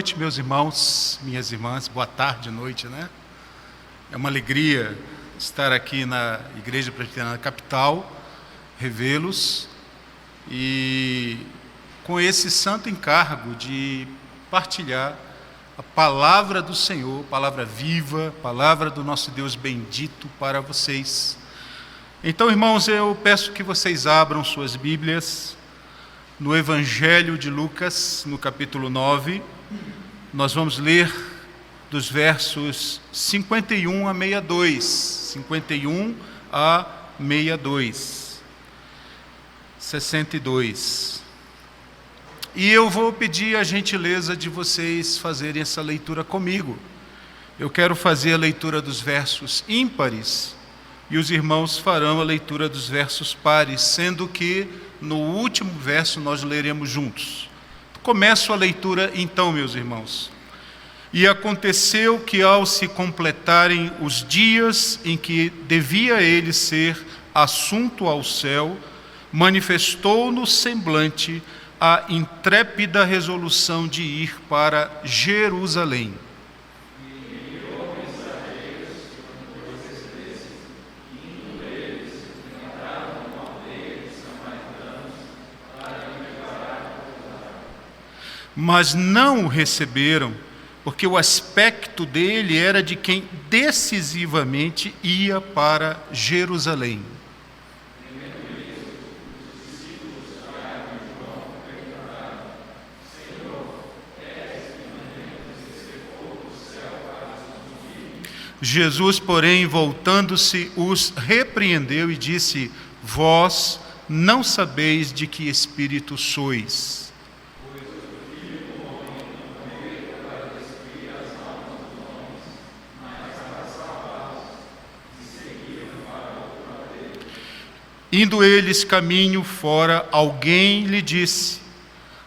noite, meus irmãos, minhas irmãs, boa tarde, noite, né? É uma alegria estar aqui na Igreja Presbiteriana Capital, revê-los e com esse santo encargo de partilhar a palavra do Senhor, palavra viva, palavra do nosso Deus bendito para vocês. Então, irmãos, eu peço que vocês abram suas Bíblias no Evangelho de Lucas, no capítulo 9, nós vamos ler dos versos 51 a 62, 51 a 62, 62. E eu vou pedir a gentileza de vocês fazerem essa leitura comigo. Eu quero fazer a leitura dos versos ímpares e os irmãos farão a leitura dos versos pares, sendo que no último verso nós leremos juntos. Começo a leitura então, meus irmãos. E aconteceu que ao se completarem os dias em que devia ele ser assunto ao céu, manifestou no semblante a intrépida resolução de ir para Jerusalém. Mas não o receberam, porque o aspecto dele era de quem decisivamente ia para Jerusalém. Jesus, porém, voltando-se, os repreendeu e disse: Vós não sabeis de que espírito sois. Indo eles caminho fora, alguém lhe disse: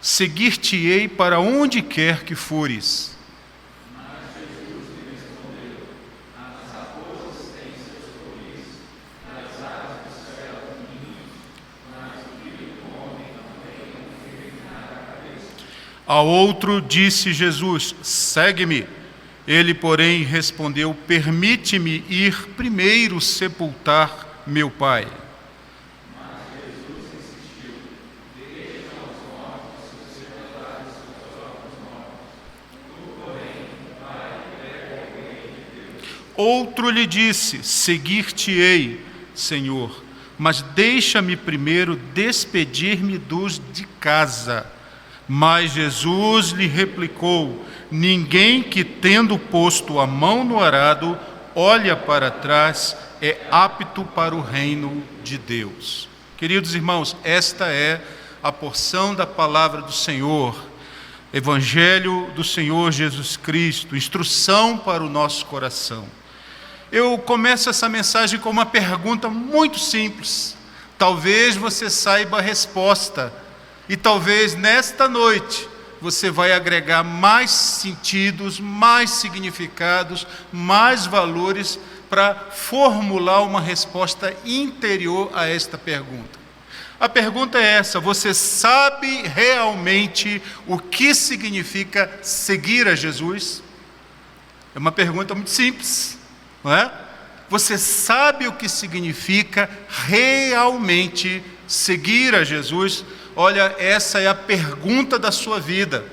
Seguir-te-ei para onde quer que fores. Mas Jesus lhe respondeu: As raposas têm seus couris, as aves do céu ninhos, mas o filho do homem não tem onde reclinar a cabeça. A outro disse Jesus: Segue-me. Ele, porém, respondeu: Permite-me ir primeiro sepultar meu pai. Outro lhe disse: Seguir-te-ei, Senhor, mas deixa-me primeiro despedir-me dos de casa. Mas Jesus lhe replicou: Ninguém que, tendo posto a mão no arado, olha para trás, é apto para o reino de Deus. Queridos irmãos, esta é a porção da palavra do Senhor, Evangelho do Senhor Jesus Cristo, instrução para o nosso coração. Eu começo essa mensagem com uma pergunta muito simples. Talvez você saiba a resposta. E talvez nesta noite você vai agregar mais sentidos, mais significados, mais valores para formular uma resposta interior a esta pergunta. A pergunta é essa: você sabe realmente o que significa seguir a Jesus? É uma pergunta muito simples. Não é? Você sabe o que significa realmente seguir a Jesus? Olha, essa é a pergunta da sua vida.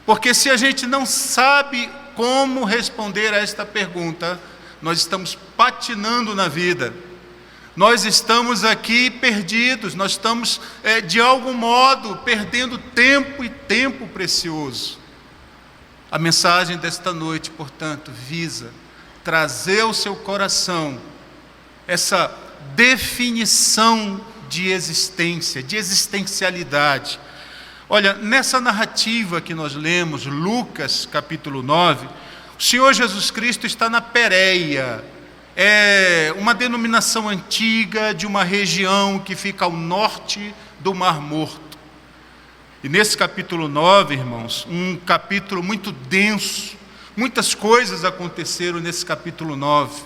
Porque se a gente não sabe como responder a esta pergunta, nós estamos patinando na vida. Nós estamos aqui perdidos, nós estamos, de algum modo, perdendo tempo e tempo precioso. A mensagem desta noite, portanto, visa trazer ao seu coração essa definição de existência, de existencialidade. Olha, nessa narrativa que nós lemos, Lucas capítulo 9, o Senhor Jesus Cristo está na Pérea. É uma denominação antiga de uma região que fica ao norte do Mar Morto. E nesse capítulo 9, irmãos, um capítulo muito denso, muitas coisas aconteceram nesse capítulo 9,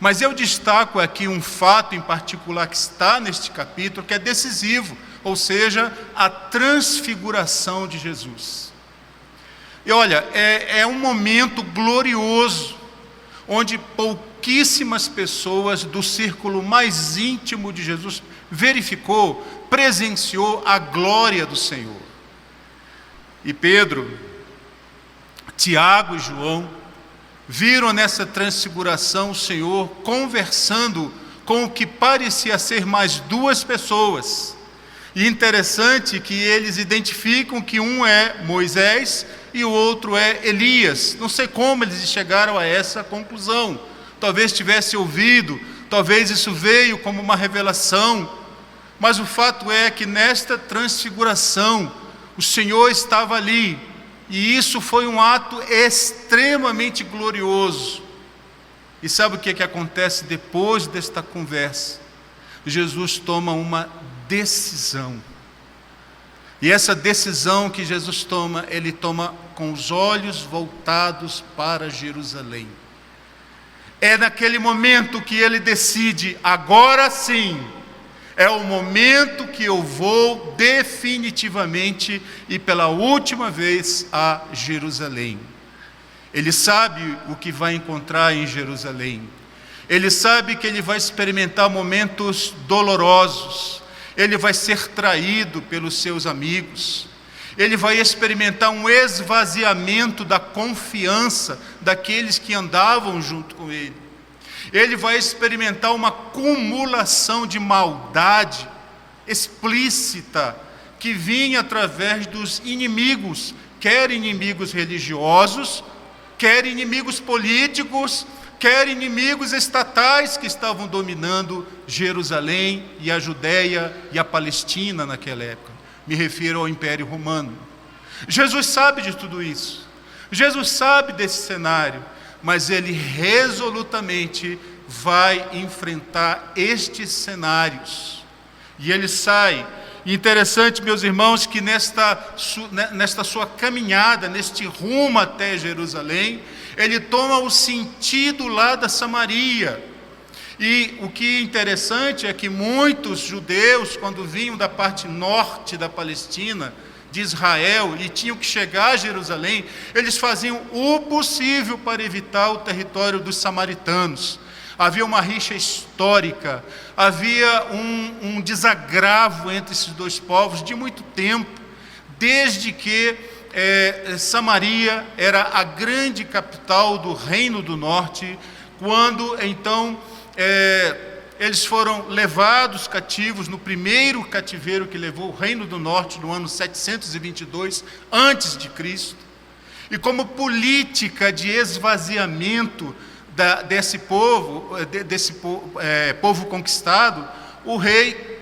mas eu destaco aqui um fato em particular que está neste capítulo, que é decisivo, ou seja, a transfiguração de Jesus. E olha, é um momento glorioso, onde pouquíssimas pessoas do círculo mais íntimo de Jesus presenciou a glória do Senhor. E Pedro, Tiago e João viram nessa transfiguração o Senhor conversando com o que parecia ser mais duas pessoas. E interessante que eles identificam que um é Moisés e o outro é Elias. Não sei como eles chegaram a essa conclusão. Talvez tivesse ouvido, talvez isso veio como uma revelação. Mas o fato é que nesta transfiguração, o Senhor estava ali. E isso foi um ato extremamente glorioso. E sabe o que acontece depois desta conversa? Jesus toma uma decisão. E essa decisão que Jesus toma, ele toma com os olhos voltados para Jerusalém. É naquele momento que ele decide, agora sim, é o momento que eu vou definitivamente e pela última vez a Jerusalém. Ele sabe o que vai encontrar em Jerusalém. Ele sabe que ele vai experimentar momentos dolorosos. Ele vai ser traído pelos seus amigos. Ele vai experimentar um esvaziamento da confiança daqueles que andavam junto com ele. Ele vai experimentar uma acumulação de maldade explícita que vinha através dos inimigos, quer inimigos religiosos, quer inimigos políticos, quer inimigos estatais que estavam dominando Jerusalém e a Judéia e a Palestina naquela época. Me refiro ao Império Romano. Jesus sabe de tudo isso. Jesus sabe desse cenário, mas ele resolutamente vai enfrentar estes cenários. E ele sai. Interessante, meus irmãos, que nesta sua caminhada, neste rumo até Jerusalém, ele toma o sentido lá da Samaria. E o que é interessante é que muitos judeus, quando vinham da parte norte da Palestina, de Israel, e tinham que chegar a Jerusalém, eles faziam o possível para evitar o território dos samaritanos. Havia uma rixa histórica, havia um desagravo entre esses dois povos de muito tempo, desde que Samaria era a grande capital do Reino do Norte, quando então eles foram levados cativos no primeiro cativeiro que levou o Reino do Norte no ano 722 a.C. E como política de esvaziamento desse povo conquistado, o rei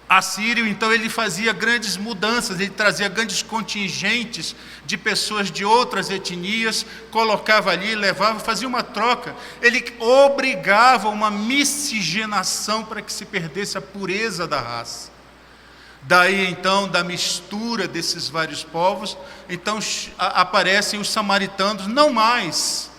assírio, então, ele fazia grandes mudanças, ele trazia grandes contingentes de pessoas de outras etnias, colocava ali, levava, fazia uma troca. Ele obrigava uma miscigenação para que se perdesse a pureza da raça. Daí, então, da mistura desses vários povos, então aparecem os samaritanos, não mais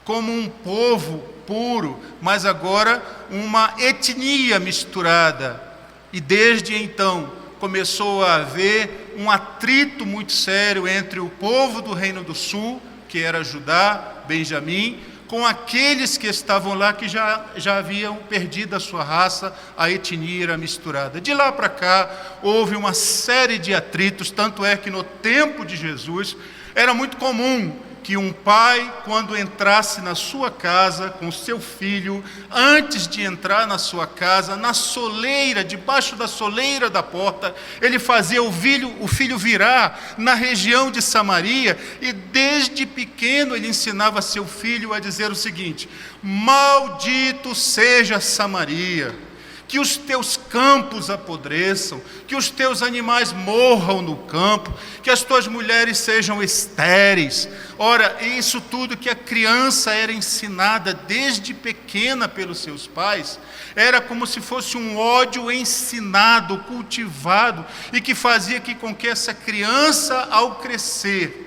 como um povo puro, mas agora uma etnia misturada. E desde então começou a haver um atrito muito sério entre o povo do Reino do Sul, que era Judá, Benjamim, com aqueles que estavam lá que já haviam perdido a sua raça, a etnia era misturada. De lá para cá houve uma série de atritos, tanto é que no tempo de Jesus era muito comum que um pai, quando entrasse na sua casa com seu filho, antes de entrar na sua casa, na soleira, debaixo da soleira da porta, ele fazia o filho virar na região de Samaria, e desde pequeno ele ensinava seu filho a dizer o seguinte: maldito seja Samaria, que os teus campos apodreçam, que os teus animais morram no campo, que as tuas mulheres sejam estéreis. Ora, isso tudo que a criança era ensinada desde pequena pelos seus pais, era como se fosse um ódio ensinado, cultivado, e que fazia com que essa criança, ao crescer,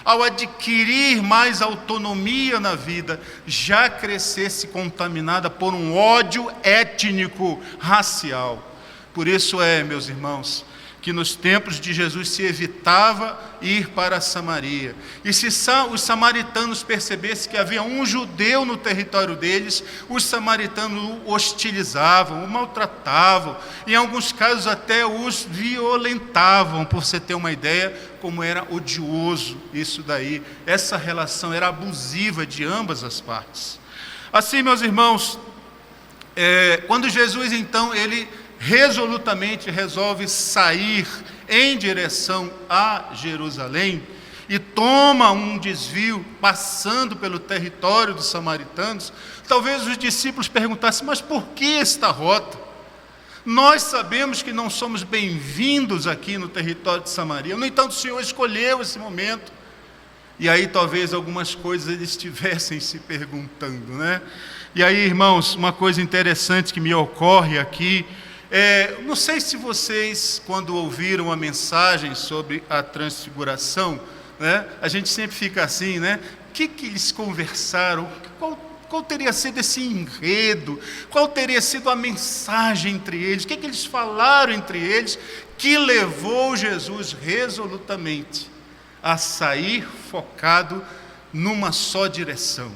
ao adquirir mais autonomia na vida, já crescesse contaminada por um ódio étnico, racial. Por isso meus irmãos, que nos tempos de Jesus se evitava ir para Samaria. E se os samaritanos percebessem que havia um judeu no território deles, os samaritanos o hostilizavam, o maltratavam, em alguns casos até os violentavam, por você ter uma ideia como era odioso isso daí. Essa relação era abusiva de ambas as partes. Assim, meus irmãos, quando Jesus então, ele resolutamente resolve sair em direção a Jerusalém e toma um desvio passando pelo território dos samaritanos, talvez os discípulos perguntassem: mas por que esta rota? Nós sabemos que não somos bem-vindos aqui no território de Samaria. No entanto, o Senhor escolheu esse momento. E aí talvez algumas coisas eles estivessem se perguntando, né? E aí, irmãos, uma coisa interessante que me ocorre aqui, não sei se vocês, quando ouviram a mensagem sobre a transfiguração, né, a gente sempre fica assim, né? O que eles conversaram? Qual teria sido esse enredo? Qual teria sido a mensagem entre eles? O que eles falaram entre eles que levou Jesus resolutamente a sair focado numa só direção,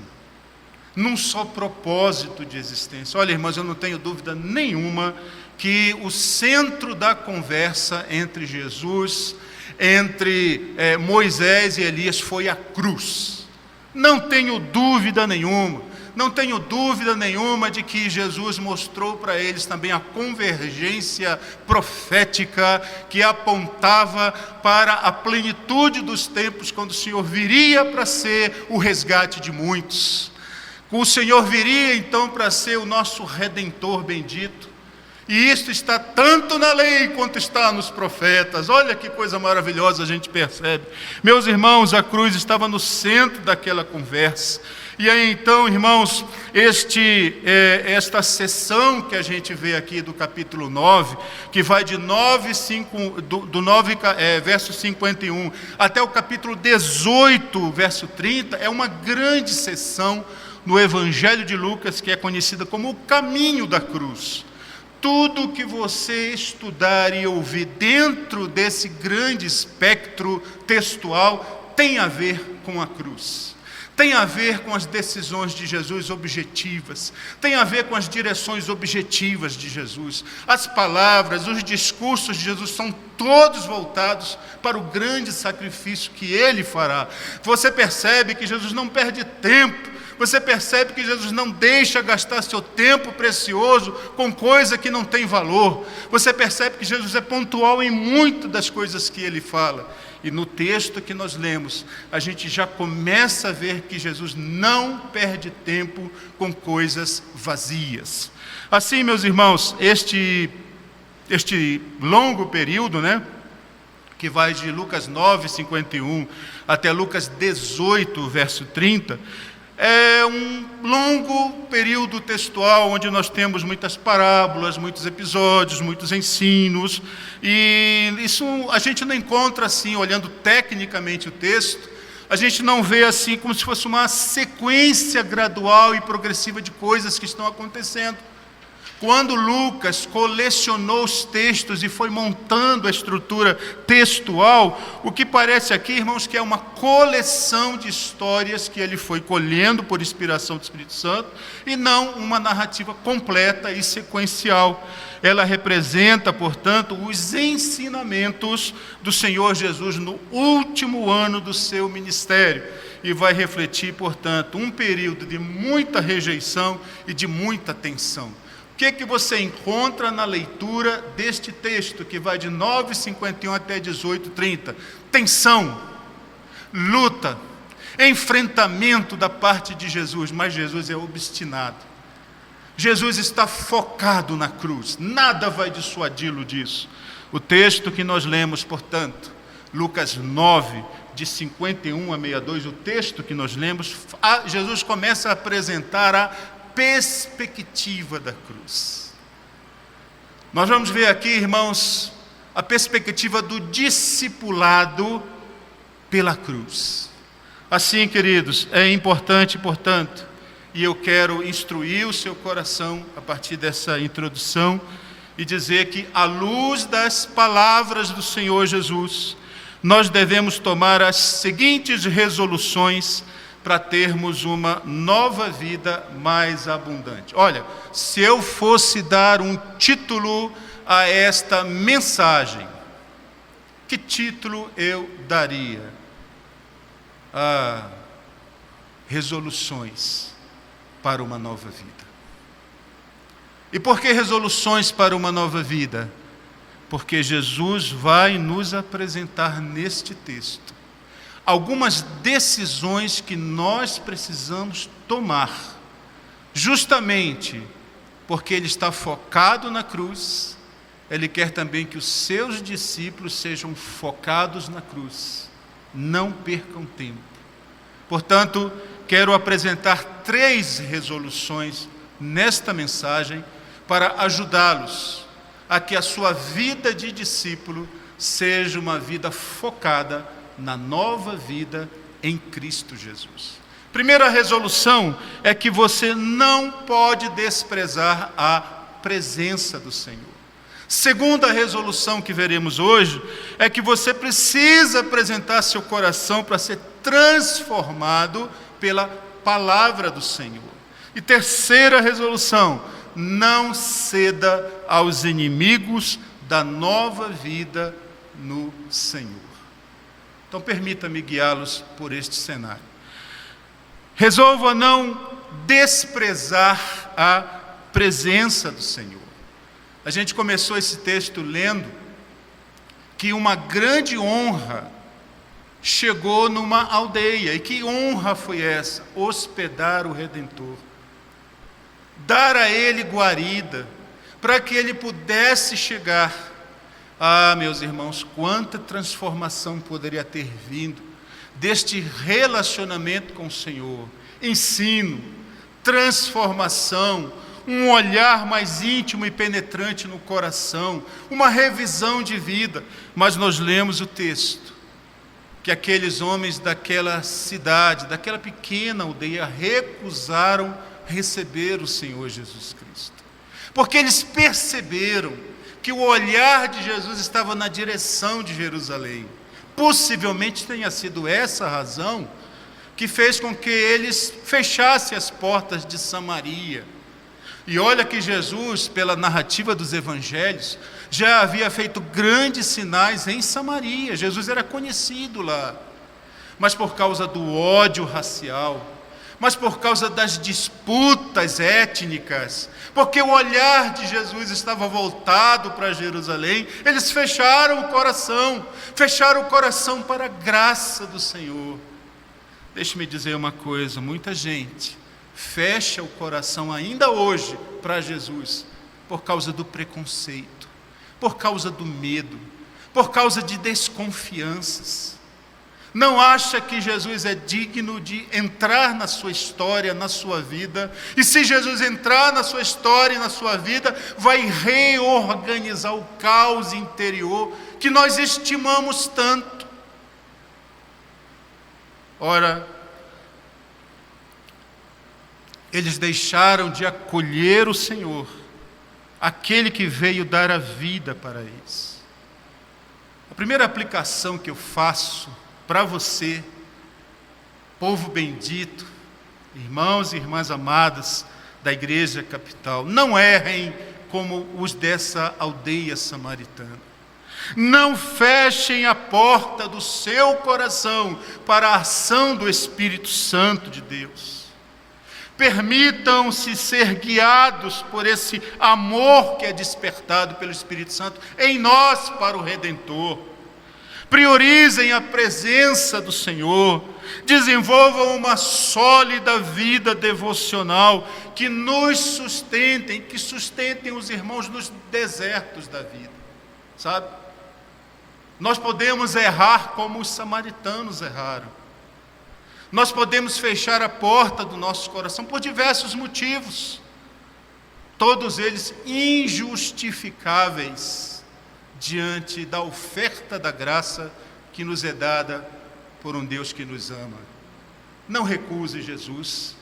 num só propósito de existência? Olha, irmãos, eu não tenho dúvida nenhuma que o centro da conversa entre Jesus, entre Moisés e Elias foi a cruz. Não tenho dúvida nenhuma. Não tenho dúvida nenhuma de que Jesus mostrou para eles também a convergência profética que apontava para a plenitude dos tempos, quando o Senhor viria para ser o resgate de muitos. O Senhor viria então para ser o nosso Redentor bendito. E isto está tanto na lei quanto está nos profetas. Olha que coisa maravilhosa a gente percebe. Meus irmãos, a cruz estava no centro daquela conversa. E aí então, irmãos, esta sessão que a gente vê aqui do capítulo 9, que vai de verso 51 até o capítulo 18, verso 30, é uma grande sessão no Evangelho de Lucas, que é conhecida como o caminho da cruz. Tudo que você estudar e ouvir dentro desse grande espectro textual tem a ver com a cruz. Tem a ver com as decisões de Jesus objetivas. Tem a ver com as direções objetivas de Jesus. As palavras, os discursos de Jesus são todos voltados para o grande sacrifício que Ele fará. Você percebe que Jesus não perde tempo. Você percebe que Jesus não deixa gastar seu tempo precioso com coisa que não tem valor. Você percebe que Jesus é pontual em muitas das coisas que Ele fala. E no texto que nós lemos, a gente já começa a ver que Jesus não perde tempo com coisas vazias. Assim, meus irmãos, este longo período, né, que vai de Lucas 9, 51 até Lucas 18, verso 30, é um longo período textual onde nós temos muitas parábolas, muitos episódios, muitos ensinos, e isso a gente não encontra assim, olhando tecnicamente o texto, a gente não vê assim como se fosse uma sequência gradual e progressiva de coisas que estão acontecendo. Quando Lucas colecionou os textos e foi montando a estrutura textual, o que parece aqui, irmãos, que é uma coleção de histórias que ele foi colhendo por inspiração do Espírito Santo, e não uma narrativa completa e sequencial. Ela representa, portanto, os ensinamentos do Senhor Jesus no último ano do seu ministério, e vai refletir, portanto, um período de muita rejeição e de muita tensão. O que você encontra na leitura deste texto, que vai de 9:51 até 18:30? Tensão, luta, enfrentamento da parte de Jesus, mas Jesus é obstinado. Jesus está focado na cruz, nada vai dissuadi-lo disso. O texto que nós lemos, portanto, Lucas 9, de 51 a 62, o texto que nós lemos, Jesus começa a apresentar a perspectiva da cruz. Nós vamos ver aqui, irmãos, a perspectiva do discipulado pela cruz. Assim, queridos, é importante, portanto, e eu quero instruir o seu coração a partir dessa introdução, e dizer que, à luz das palavras do Senhor Jesus, nós devemos tomar as seguintes resoluções para termos uma nova vida mais abundante. Olha, se eu fosse dar um título a esta mensagem, que título eu daria? Resoluções para uma nova vida. E por que resoluções para uma nova vida? Porque Jesus vai nos apresentar neste texto algumas decisões que nós precisamos tomar, justamente porque Ele está focado na cruz. Ele quer também que os seus discípulos sejam focados na cruz, não percam tempo. Portanto, quero apresentar 3 resoluções nesta mensagem para ajudá-los a que a sua vida de discípulo seja uma vida focada na nova vida em Cristo Jesus. Primeira resolução é que você não pode desprezar a presença do Senhor. Segunda resolução que veremos hoje é que você precisa apresentar seu coração para ser transformado pela palavra do Senhor. E terceira resolução, não ceda aos inimigos da nova vida no Senhor. Então permita-me guiá-los por este cenário. Resolva não desprezar a presença do Senhor. A gente começou esse texto lendo que uma grande honra chegou numa aldeia. E que honra foi essa? Hospedar o Redentor. Dar a ele guarida, para que ele pudesse chegar. Meus irmãos, quanta transformação poderia ter vindo deste relacionamento com o Senhor. Ensino, transformação, um olhar mais íntimo e penetrante no coração, uma revisão de vida. Mas nós lemos o texto, que aqueles homens daquela cidade, daquela pequena aldeia, recusaram receber o Senhor Jesus Cristo, porque eles perceberam que o olhar de Jesus estava na direção de Jerusalém. Possivelmente tenha sido essa a razão que fez com que eles fechassem as portas de Samaria. E olha que Jesus, pela narrativa dos evangelhos, já havia feito grandes sinais em Samaria. Jesus era conhecido lá, mas por causa do ódio racial, mas por causa das disputas étnicas, porque o olhar de Jesus estava voltado para Jerusalém, eles fecharam o coração para a graça do Senhor. Deixe-me dizer uma coisa, muita gente fecha o coração ainda hoje para Jesus, por causa do preconceito, por causa do medo, por causa de desconfianças. Não acha que Jesus é digno de entrar na sua história, na sua vida, e se Jesus entrar na sua história e na sua vida, vai reorganizar o caos interior que nós estimamos tanto. Ora, eles deixaram de acolher o Senhor, aquele que veio dar a vida para eles. A primeira aplicação que eu faço para você, povo bendito, irmãos e irmãs amadas da Igreja Capital, não errem como os dessa aldeia samaritana. Não fechem a porta do seu coração para a ação do Espírito Santo de Deus. Permitam-se ser guiados por esse amor que é despertado pelo Espírito Santo em nós para o Redentor. Priorizem a presença do Senhor, desenvolvam uma sólida vida devocional que nos sustentem, que sustentem os irmãos nos desertos da vida, sabe? Nós podemos errar como os samaritanos erraram. Nós podemos fechar a porta do nosso coração por diversos motivos, todos eles injustificáveis, diante da oferta da graça que nos é dada por um Deus que nos ama. Não recuse Jesus.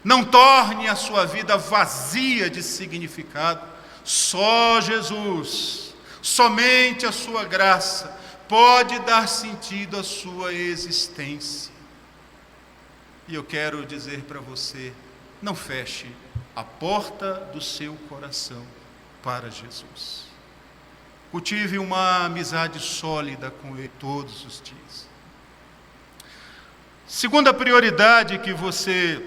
Não torne a sua vida vazia de significado Só Jesus, somente a sua graça, pode dar sentido à sua existência. E eu quero dizer para você, não feche a porta do seu coração para Jesus. Cultive uma amizade sólida com Ele todos os dias. Segunda prioridade que você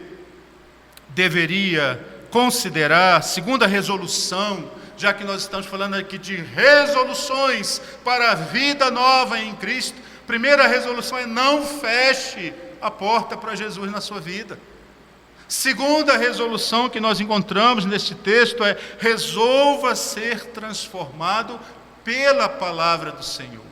deveria considerar, segunda resolução, já que nós estamos falando aqui de resoluções para a vida nova em Cristo, primeira resolução é: não feche a porta para Jesus na sua vida. Segunda resolução que nós encontramos neste texto é: resolva ser transformado pela palavra do Senhor.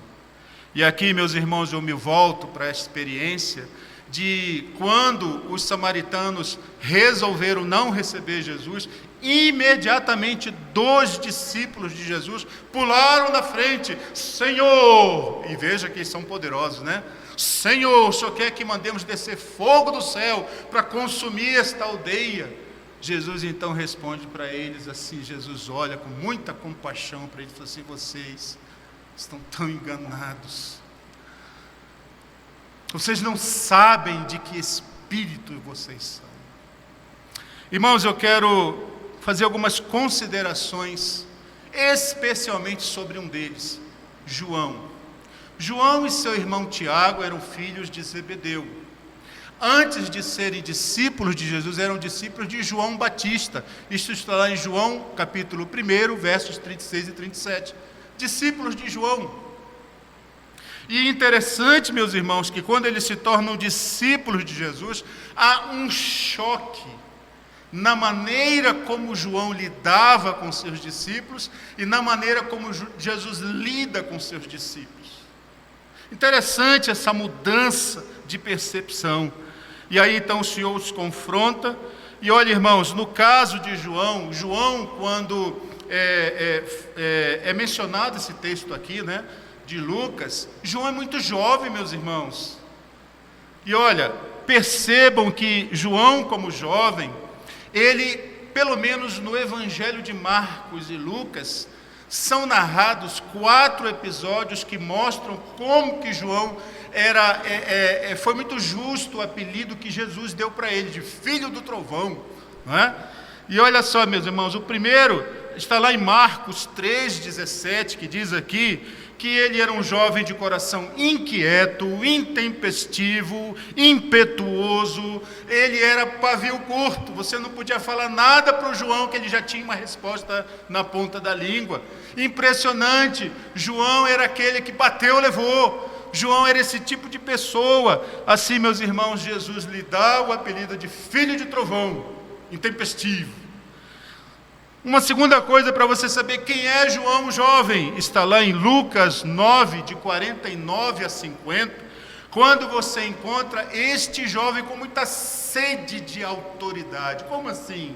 E aqui, meus irmãos, eu me volto para a experiência de quando os samaritanos resolveram não receber Jesus, imediatamente 2 discípulos de Jesus pularam na frente: Senhor, e veja que eles são poderosos, né? Senhor, o Senhor quer que mandemos descer fogo do céu para consumir esta aldeia? Jesus então responde para eles assim, Jesus olha com muita compaixão para eles e fala assim: vocês estão tão enganados. Vocês não sabem de que espírito vocês são. Irmãos, eu quero fazer algumas considerações, especialmente sobre um deles, João. João e seu irmão Tiago eram filhos de Zebedeu. Antes de serem discípulos de Jesus, eram discípulos de João Batista. Isso está lá em João, capítulo 1, versos 36 e 37. Discípulos de João. E interessante, meus irmãos, que quando eles se tornam discípulos de Jesus, há um choque na maneira como João lidava com seus discípulos e na maneira como Jesus lida com seus discípulos. Interessante essa mudança de percepção. E aí então o Senhor os confronta. E olha, irmãos, no caso de João, quando é mencionado esse texto aqui, né, de Lucas, João é muito jovem, meus irmãos. E olha, percebam que João, como jovem, ele, pelo menos no Evangelho de Marcos e Lucas, são narrados 4 episódios que mostram como que João foi muito justo o apelido que Jesus deu para ele, de filho do trovão, não é? E olha só, meus irmãos, o primeiro está lá em Marcos 3,17, que diz aqui que ele era um jovem de coração inquieto, intempestivo, impetuoso, ele era pavio curto, você não podia falar nada para o João que ele já tinha uma resposta na ponta da língua. Impressionante, João era aquele que bateu, levou. João era esse tipo de pessoa. Assim, meus irmãos, Jesus lhe dá o apelido de filho de trovão, intempestivo. Uma segunda coisa para você saber quem é João jovem, está lá em Lucas 9, de 49 a 50, quando você encontra este jovem com muita sede de autoridade. Como assim?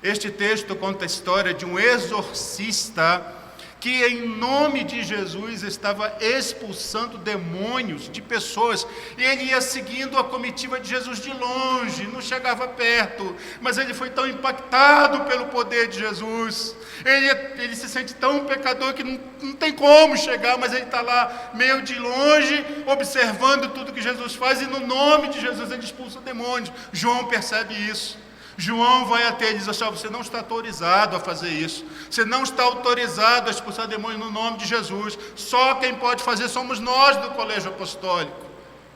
Este texto conta a história de um exorcista que em nome de Jesus estava expulsando demônios de pessoas, e ele ia seguindo a comitiva de Jesus de longe, não chegava perto, mas ele foi tão impactado pelo poder de Jesus, ele se sente tão pecador que não tem como chegar, mas ele está lá meio de longe, observando tudo que Jesus faz, e no nome de Jesus ele expulsa demônios. João percebe isso. João vai até ele e diz assim: você não está autorizado a fazer isso, você não está autorizado a expulsar demônios no nome de Jesus, só quem pode fazer somos nós do colégio apostólico.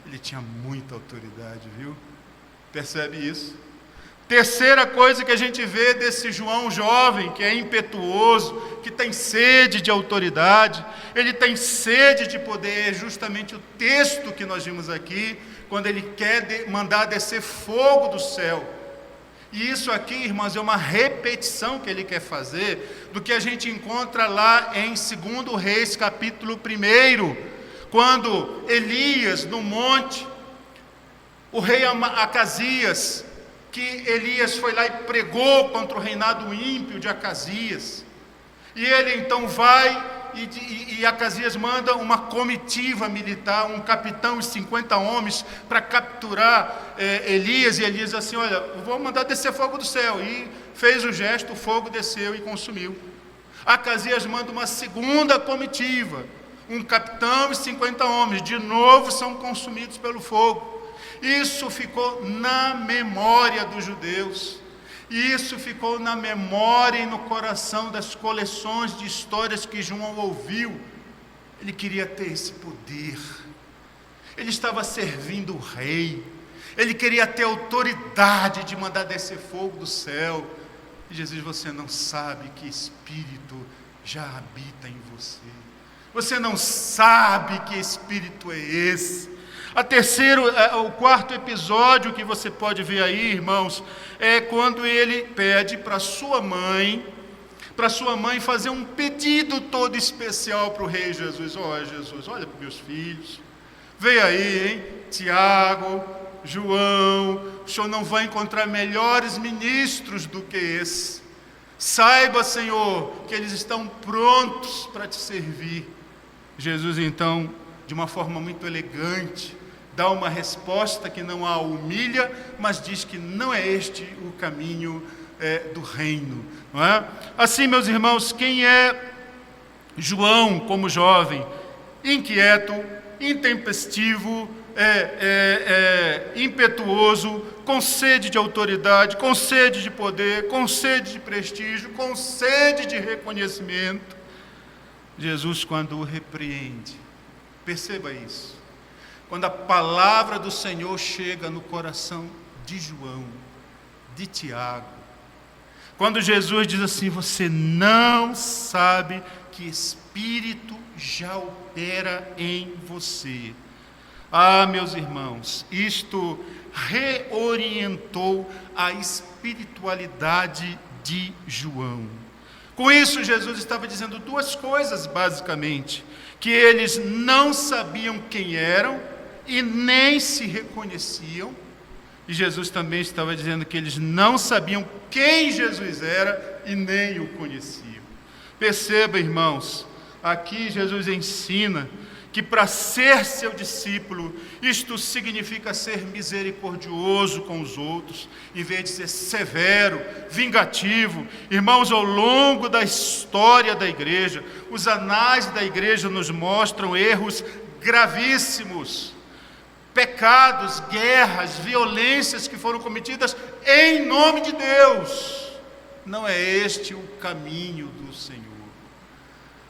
Ele tinha muita autoridade, viu? Percebe isso? Terceira coisa que a gente vê desse João jovem, que é impetuoso, que tem sede de autoridade, ele tem sede de poder, é justamente o texto que nós vimos aqui, quando ele quer mandar descer fogo do céu. E isso aqui, irmãos, é uma repetição que ele quer fazer do que a gente encontra lá em 2 Reis, capítulo 1, quando Elias, no monte, o rei Acasias, que Elias foi lá e pregou contra o reinado ímpio de Acasias, e ele então vai e Acasias manda uma comitiva militar, um capitão e 50 homens para capturar Elias, e Elias assim: olha, eu vou mandar descer fogo do céu, e fez o gesto, o fogo desceu e consumiu Acasias manda uma segunda comitiva, um capitão e 50 homens, de novo são consumidos pelo fogo. Isso ficou na memória dos judeus, isso ficou na memória e no coração das coleções de histórias que João ouviu. Ele queria ter esse poder, ele estava servindo o rei, ele queria ter autoridade de mandar descer fogo do céu. E Jesus, você não sabe que espírito já habita em você, você não sabe que espírito é esse. O quarto episódio que você pode ver aí, irmãos, é quando ele pede para sua mãe fazer um pedido todo especial para o rei Jesus. Jesus, olha para meus filhos, vem aí, hein? Tiago, João, o senhor não vai encontrar melhores ministros do que esse. Saiba, Senhor, que eles estão prontos para te servir. Jesus, então, de uma forma muito elegante, dá uma resposta que não a humilha, mas diz que não é este o caminho do reino, não é? Assim, meus irmãos, quem é João como jovem? Inquieto, intempestivo, impetuoso, com sede de autoridade, com sede de poder, com sede de prestígio, com sede de reconhecimento. Jesus, quando o repreende, perceba isso, quando a palavra do Senhor chega no coração de João, de Tiago, quando Jesus diz assim: você não sabe que espírito já opera em você. Meus irmãos, isto reorientou a espiritualidade de João. Com isso, Jesus estava dizendo duas coisas, basicamente: que eles não sabiam quem eram e nem se reconheciam, e Jesus também estava dizendo que eles não sabiam quem Jesus era e nem o conheciam. Perceba, irmãos, aqui Jesus ensina que para ser seu discípulo, isto significa ser misericordioso com os outros, em vez de ser severo, vingativo. Irmãos, ao longo da história da igreja, os anais da igreja nos mostram erros gravíssimos, pecados, guerras, violências que foram cometidas em nome de Deus. Não é este o caminho do Senhor.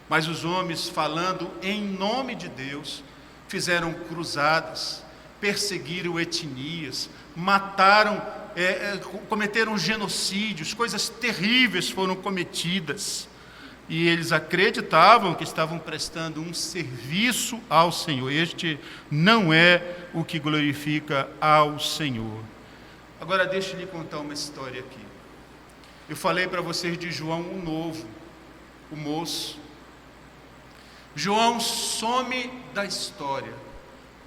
Mas os homens, falando em nome de Deus, fizeram cruzadas, perseguiram etnias, mataram, cometeram genocídios, coisas terríveis foram cometidas. E eles acreditavam que estavam prestando um serviço ao Senhor. Este não é o que glorifica ao Senhor. Agora deixe eu lhe contar uma história aqui. Eu falei para vocês de João o Novo, o moço. João some da história.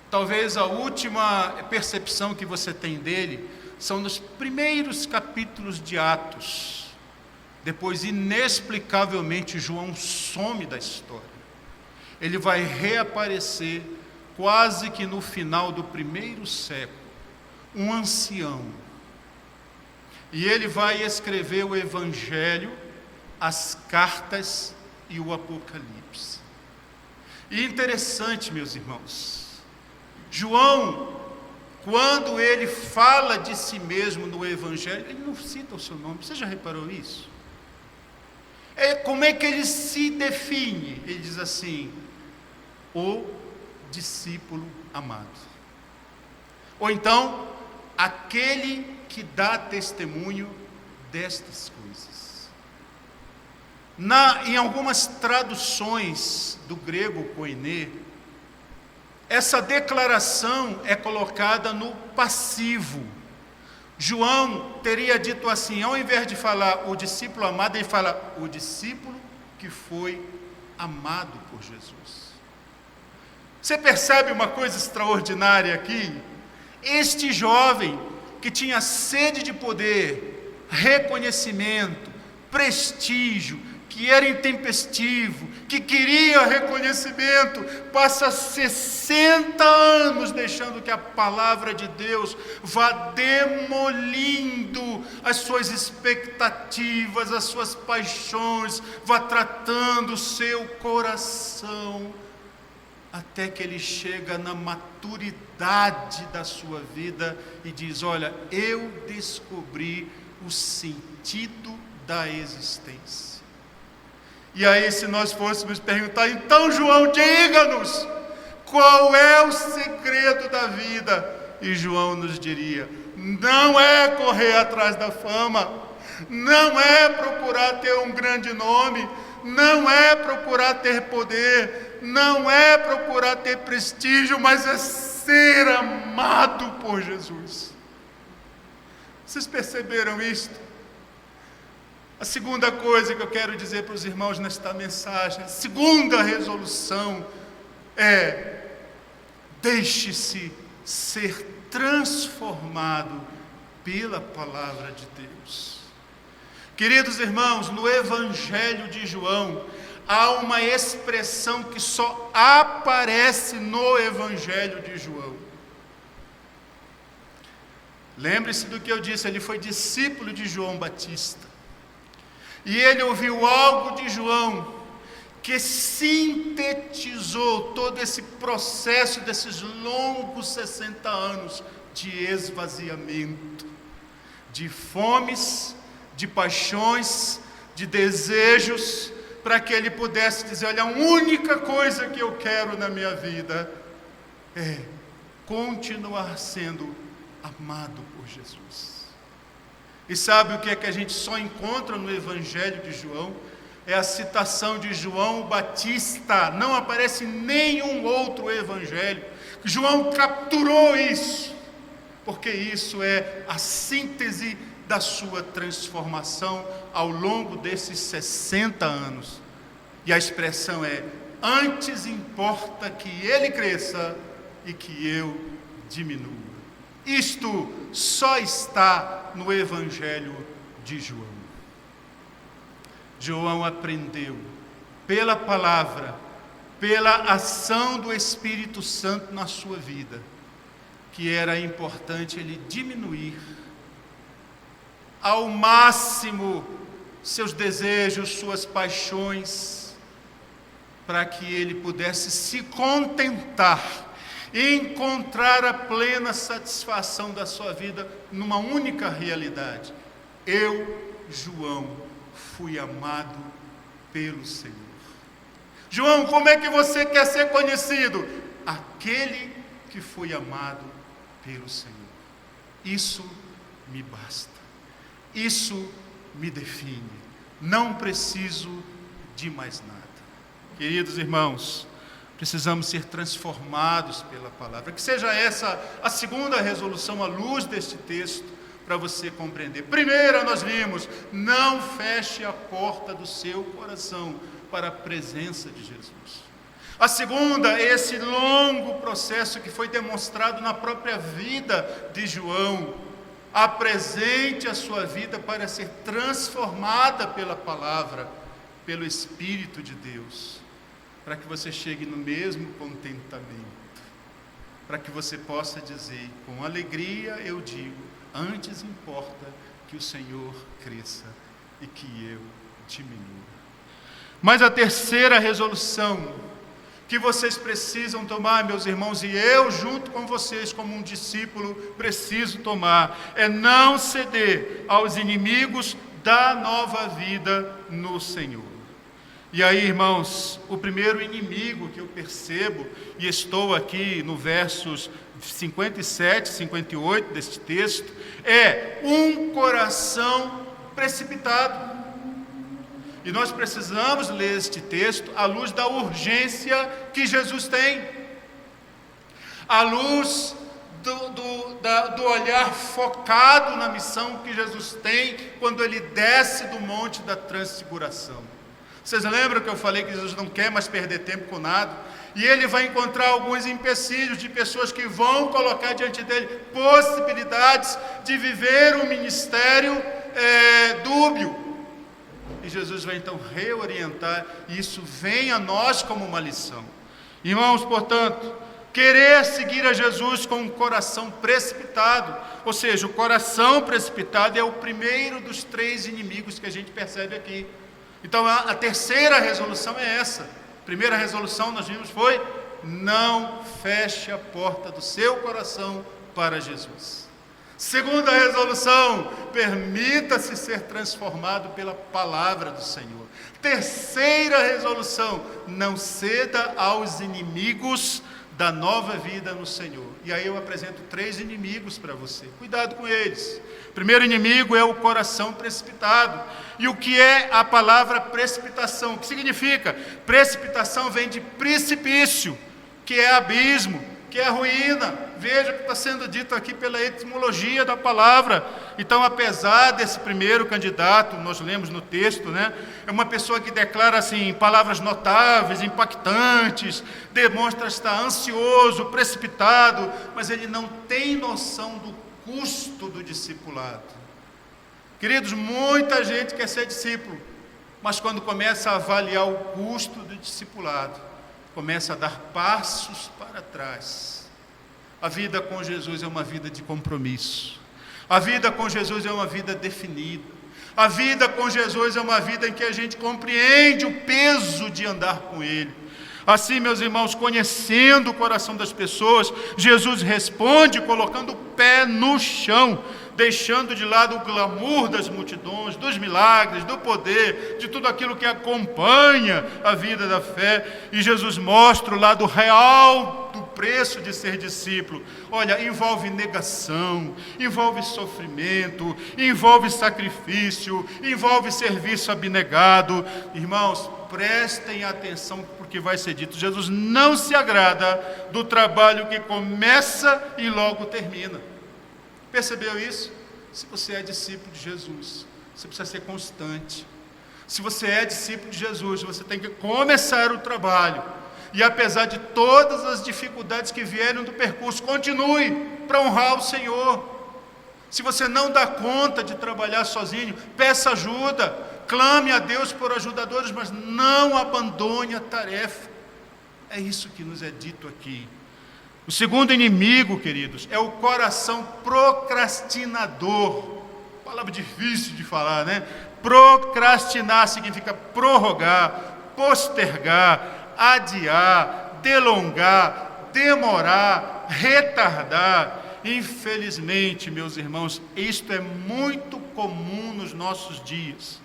Talvez a última percepção que você tem dele são nos primeiros capítulos de Atos. Depois, inexplicavelmente, João some da história. Ele vai reaparecer quase que no final do primeiro século, um ancião. E ele vai escrever o Evangelho, as cartas e o Apocalipse. E interessante, meus irmãos, João, quando ele fala de si mesmo no Evangelho, ele não cita o seu nome. Você já reparou isso? Como é que ele se define? Ele diz assim: o discípulo amado. Ou então, aquele que dá testemunho destas coisas. Em algumas traduções do grego koiné, essa declaração é colocada no passivo. João teria dito assim, ao invés de falar o discípulo amado, ele fala o discípulo que foi amado por Jesus. Você percebe uma coisa extraordinária aqui? Este jovem que tinha sede de poder, reconhecimento, prestígio, que era intempestivo, que queria reconhecimento, passa 60 anos deixando que a palavra de Deus vá demolindo as suas expectativas, as suas paixões, vá tratando o seu coração, até que ele chega na maturidade da sua vida e diz: olha, eu descobri o sentido da existência. E aí, se nós fôssemos perguntar, então João, diga-nos, qual é o segredo da vida? E João nos diria: não é correr atrás da fama, não é procurar ter um grande nome, não é procurar ter poder, não é procurar ter prestígio, mas é ser amado por Jesus. Vocês perceberam isto? A segunda coisa que eu quero dizer para os irmãos nesta mensagem, a segunda resolução é: deixe-se ser transformado pela palavra de Deus. Queridos irmãos, no Evangelho de João, há uma expressão que só aparece no Evangelho de João. Lembre-se do que eu disse, ele foi discípulo de João Batista. E ele ouviu algo de João que sintetizou todo esse processo desses longos 60 anos de esvaziamento, de fomes, de paixões, de desejos, para que ele pudesse dizer: olha, a única coisa que eu quero na minha vida é continuar sendo amado por Jesus. E sabe o que é que a gente só encontra no Evangelho de João? É a citação de João Batista, não aparece em nenhum outro evangelho. João capturou isso, porque isso é a síntese da sua transformação ao longo desses 60 anos. E a expressão é: antes importa que ele cresça e que eu diminua. Isto só está no Evangelho de João. João aprendeu pela palavra, pela ação do Espírito Santo na sua vida, que era importante ele diminuir ao máximo seus desejos, suas paixões, para que ele pudesse se contentar, encontrar a plena satisfação da sua vida numa única realidade: eu, João, fui amado pelo Senhor. João, como é que você quer ser conhecido? Aquele que foi amado pelo Senhor. Isso me basta. Isso me define. Não preciso de mais nada. Queridos irmãos, precisamos ser transformados pela palavra. Que seja essa a segunda resolução à luz deste texto, para você compreender. Primeira, nós vimos: não feche a porta do seu coração para a presença de Jesus. A segunda, esse longo processo que foi demonstrado na própria vida de João. Apresente a sua vida para ser transformada pela palavra, pelo Espírito de Deus, para que você chegue no mesmo contentamento, para que você possa dizer: com alegria eu digo, antes importa que o Senhor cresça e que eu diminua. Mas a terceira resolução que vocês precisam tomar, meus irmãos, e eu junto com vocês como um discípulo preciso tomar, é não ceder aos inimigos da nova vida no Senhor. E aí, irmãos, o primeiro inimigo que eu percebo, e estou aqui no versos 57, 58 deste texto, é um coração precipitado. E nós precisamos ler este texto à luz da urgência que Jesus tem, à luz do olhar focado na missão que Jesus tem quando ele desce do monte da transfiguração. Vocês lembram que eu falei que Jesus não quer mais perder tempo com nada? E ele vai encontrar alguns empecilhos de pessoas que vão colocar diante dele possibilidades de viver um ministério dúbio. E Jesus vai então reorientar, e isso vem a nós como uma lição. Irmãos, portanto, querer seguir a Jesus com um coração precipitado, ou seja, o coração precipitado é o primeiro dos 3 inimigos que a gente percebe aqui. Então a terceira resolução é essa. A primeira resolução nós vimos foi: não feche a porta do seu coração para Jesus. Segunda resolução: permita-se ser transformado pela palavra do Senhor. Terceira resolução: não ceda aos inimigos da nova vida no Senhor. E aí eu apresento 3 inimigos para você. Cuidado com eles. O primeiro inimigo é o coração precipitado. E o que é a palavra precipitação? O que significa? Precipitação vem de precipício, que é abismo, que é ruína. Veja o que está sendo dito aqui pela etimologia da palavra. Então, apesar desse primeiro candidato, nós lemos no texto, né? É uma pessoa que declara assim, palavras notáveis, impactantes, demonstra estar ansioso, precipitado, mas ele não tem noção do custo do discipulado. Queridos, muita gente quer ser discípulo, mas quando começa a avaliar o custo do discipulado, começa a dar passos para trás. A vida com Jesus é uma vida de compromisso. A vida com Jesus é uma vida definida. A vida com Jesus é uma vida em que a gente compreende o peso de andar com Ele. Assim, meus irmãos, conhecendo o coração das pessoas, Jesus responde colocando o pé no chão, deixando de lado o glamour das multidões, dos milagres, do poder, de tudo aquilo que acompanha a vida da fé. E Jesus mostra o lado real do preço de ser discípulo. Olha, envolve negação, envolve sofrimento, envolve sacrifício, envolve serviço abnegado. Irmãos, prestem atenção porque vai ser dito. Jesus não se agrada do trabalho que começa e logo termina. Percebeu isso? Se você é discípulo de Jesus, você precisa ser constante. Se você é discípulo de Jesus, você tem que começar o trabalho. E apesar de todas as dificuldades que vieram do percurso, continue para honrar o Senhor. Se você não dá conta de trabalhar sozinho, peça ajuda, clame a Deus por ajudadores, mas não abandone a tarefa. É isso que nos é dito aqui. O segundo inimigo, queridos, é o coração procrastinador. Palavra difícil de falar, né? Procrastinar significa prorrogar, postergar, adiar, delongar, demorar, retardar. Infelizmente, meus irmãos, isto é muito comum nos nossos dias.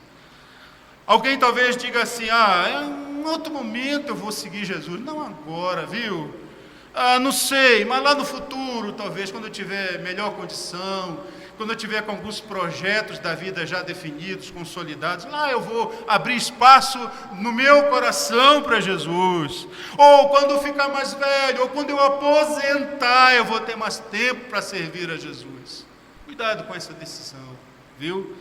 Alguém talvez diga assim: em outro momento eu vou seguir Jesus. Não agora, viu? Não sei, mas lá no futuro, talvez, quando eu tiver melhor condição, quando eu tiver com alguns projetos da vida já definidos, consolidados, lá eu vou abrir espaço no meu coração para Jesus. Ou quando eu ficar mais velho, ou quando eu aposentar, eu vou ter mais tempo para servir a Jesus. Cuidado com essa decisão, viu?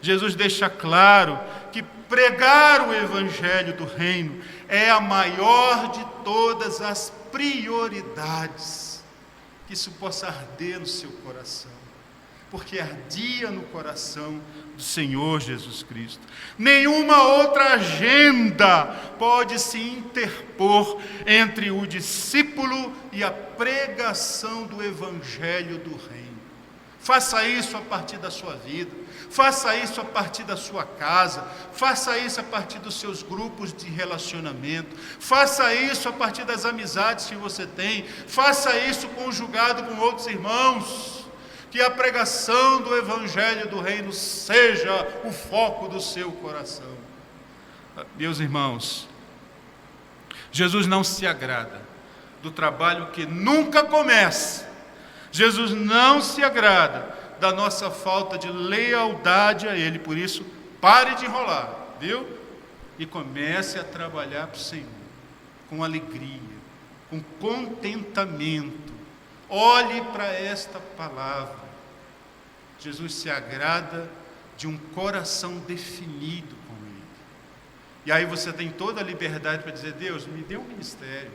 Jesus deixa claro que pregar o evangelho do reino é a maior de todas as prioridades. Que isso possa arder no seu coração, porque ardia no coração do Senhor Jesus Cristo. Nenhuma outra agenda pode se interpor entre o discípulo e a pregação do evangelho do reino. Faça isso a partir da sua vida, faça isso a partir da sua casa, faça isso a partir dos seus grupos de relacionamento, faça isso a partir das amizades que você tem, faça isso conjugado com outros irmãos. Que a pregação do evangelho do reino seja o foco do seu coração. Meus irmãos, Jesus não se agrada do trabalho que nunca começa. Jesus não se agrada da nossa falta de lealdade a Ele. Por isso, pare de enrolar, viu? E comece a trabalhar para o Senhor, com alegria, com contentamento. Olhe para esta palavra. Jesus se agrada de um coração definido com Ele. E aí você tem toda a liberdade para dizer: Deus, me dê um ministério.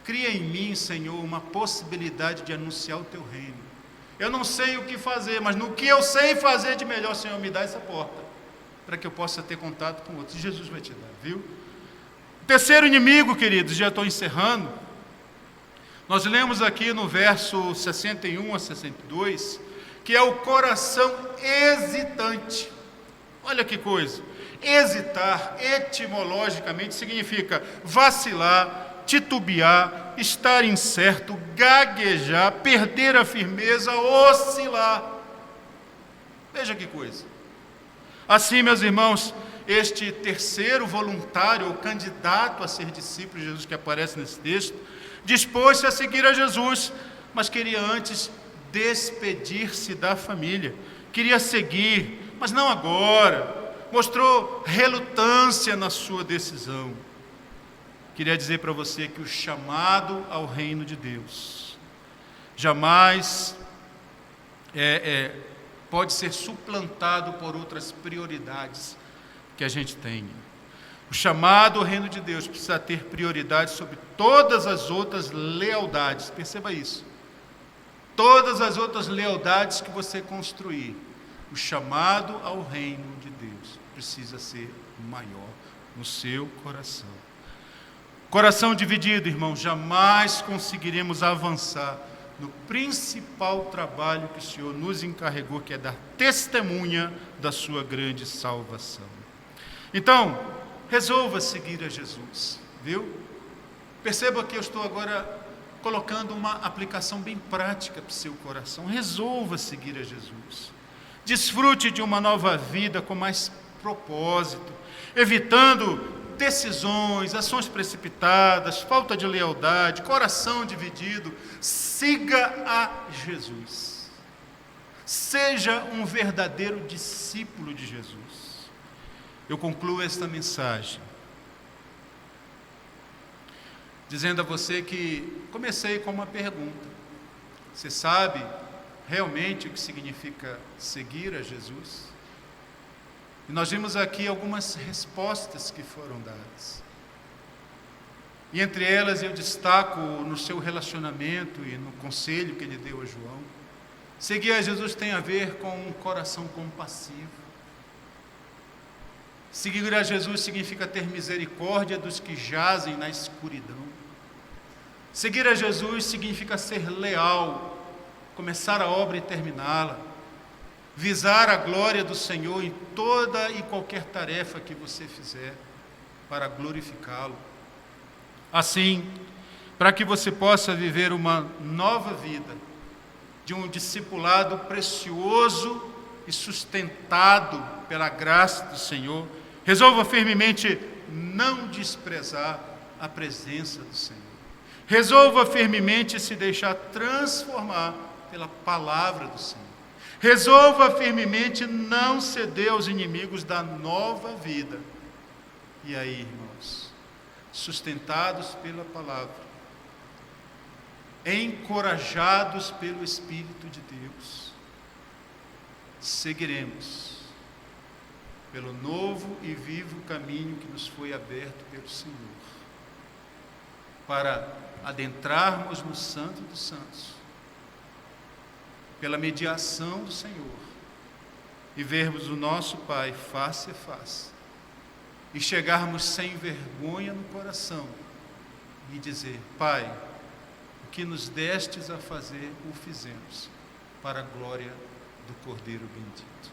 Cria em mim, Senhor, uma possibilidade de anunciar o Teu reino. Eu não sei o que fazer, mas no que eu sei fazer de melhor, Senhor, me dá essa porta. para que eu possa ter contato com outros. Jesus vai te dar, viu? O terceiro inimigo, queridos, já estou encerrando. Nós lemos aqui no verso 61 a 62, que é o coração hesitante. Olha que coisa. Hesitar, etimologicamente, significa vacilar, titubear, estar incerto, gaguejar, perder a firmeza, oscilar. Veja que coisa. Assim, meus irmãos, este terceiro voluntário, ou candidato a ser discípulo de Jesus que aparece nesse texto, dispôs-se a seguir a Jesus, mas queria antes despedir-se da família. Queria seguir, mas não agora. Mostrou relutância na sua decisão. Queria dizer para você que o chamado ao reino de Deus jamais pode ser suplantado por outras prioridades que a gente tem. O chamado ao reino de Deus precisa ter prioridade sobre todas as outras lealdades. Perceba isso. Todas as outras lealdades que você construir, o chamado ao reino de Deus precisa ser maior no seu coração. Coração dividido, irmão, jamais conseguiremos avançar no principal trabalho que o Senhor nos encarregou, que é dar testemunha da sua grande salvação. Então, resolva seguir a Jesus, viu? Perceba que eu estou agora colocando uma aplicação bem prática para o seu coração. Resolva seguir a Jesus. Desfrute de uma nova vida com mais propósito, evitando decisões, ações precipitadas, falta de lealdade, coração dividido. Siga a Jesus. Seja um verdadeiro discípulo de Jesus. Eu concluo esta mensagem dizendo a você que comecei com uma pergunta. Você sabe realmente o que significa seguir a Jesus? E nós vimos aqui algumas respostas que foram dadas. E entre elas eu destaco no seu relacionamento e no conselho que ele deu a João. Seguir a Jesus tem a ver com um coração compassivo. Seguir a Jesus significa ter misericórdia dos que jazem na escuridão. Seguir a Jesus significa ser leal, começar a obra e terminá-la. Visar a glória do Senhor em toda e qualquer tarefa que você fizer para glorificá-lo. Assim, para que você possa viver uma nova vida, de um discipulado precioso e sustentado pela graça do Senhor, resolva firmemente não desprezar a presença do Senhor. Resolva firmemente se deixar transformar pela palavra do Senhor. Resolva firmemente não ceder aos inimigos da nova vida. E aí, irmãos, sustentados pela palavra, encorajados pelo Espírito de Deus, seguiremos pelo novo e vivo caminho que nos foi aberto pelo Senhor, para adentrarmos no Santo dos Santos, pela mediação do Senhor, e vermos o nosso Pai face a face, e chegarmos sem vergonha no coração, e dizer: Pai, o que nos destes a fazer, o fizemos, para a glória do Cordeiro bendito.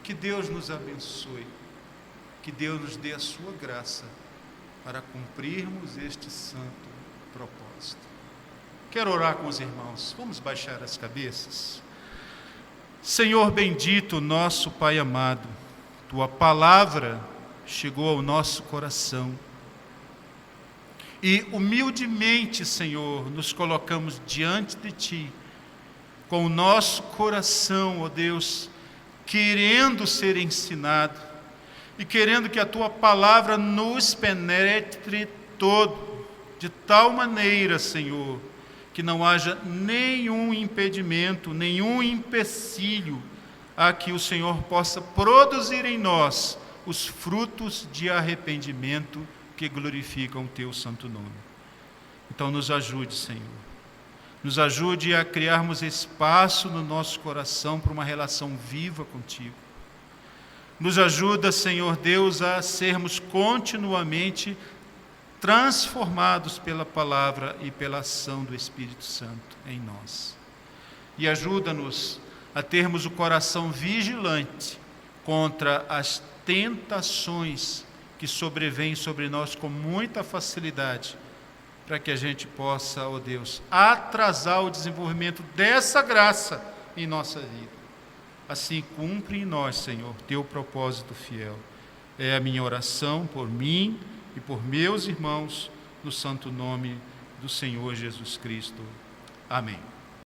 Que Deus nos abençoe, que Deus nos dê a sua graça, para cumprirmos este santo propósito. Quero orar com os irmãos. Vamos baixar as cabeças. Senhor bendito, nosso Pai amado, Tua palavra chegou ao nosso coração. E humildemente, Senhor, nos colocamos diante de Ti, com o nosso coração, ó Deus, querendo ser ensinado e querendo que a Tua palavra nos penetre todo, de tal maneira, Senhor, que não haja nenhum impedimento, nenhum empecilho a que o Senhor possa produzir em nós os frutos de arrependimento que glorificam o Teu santo nome. Então nos ajude, Senhor. Nos ajude a criarmos espaço no nosso coração para uma relação viva contigo. Nos ajuda, Senhor Deus, a sermos continuamente transformados pela palavra e pela ação do Espírito Santo em nós. E ajuda-nos a termos o coração vigilante contra as tentações que sobrevêm sobre nós com muita facilidade, para que a gente possa, ó Deus, atrasar o desenvolvimento dessa graça em nossa vida. Assim, cumpre em nós, Senhor, teu propósito fiel. É a minha oração por mim e por meus irmãos, no santo nome do Senhor Jesus Cristo. Amém.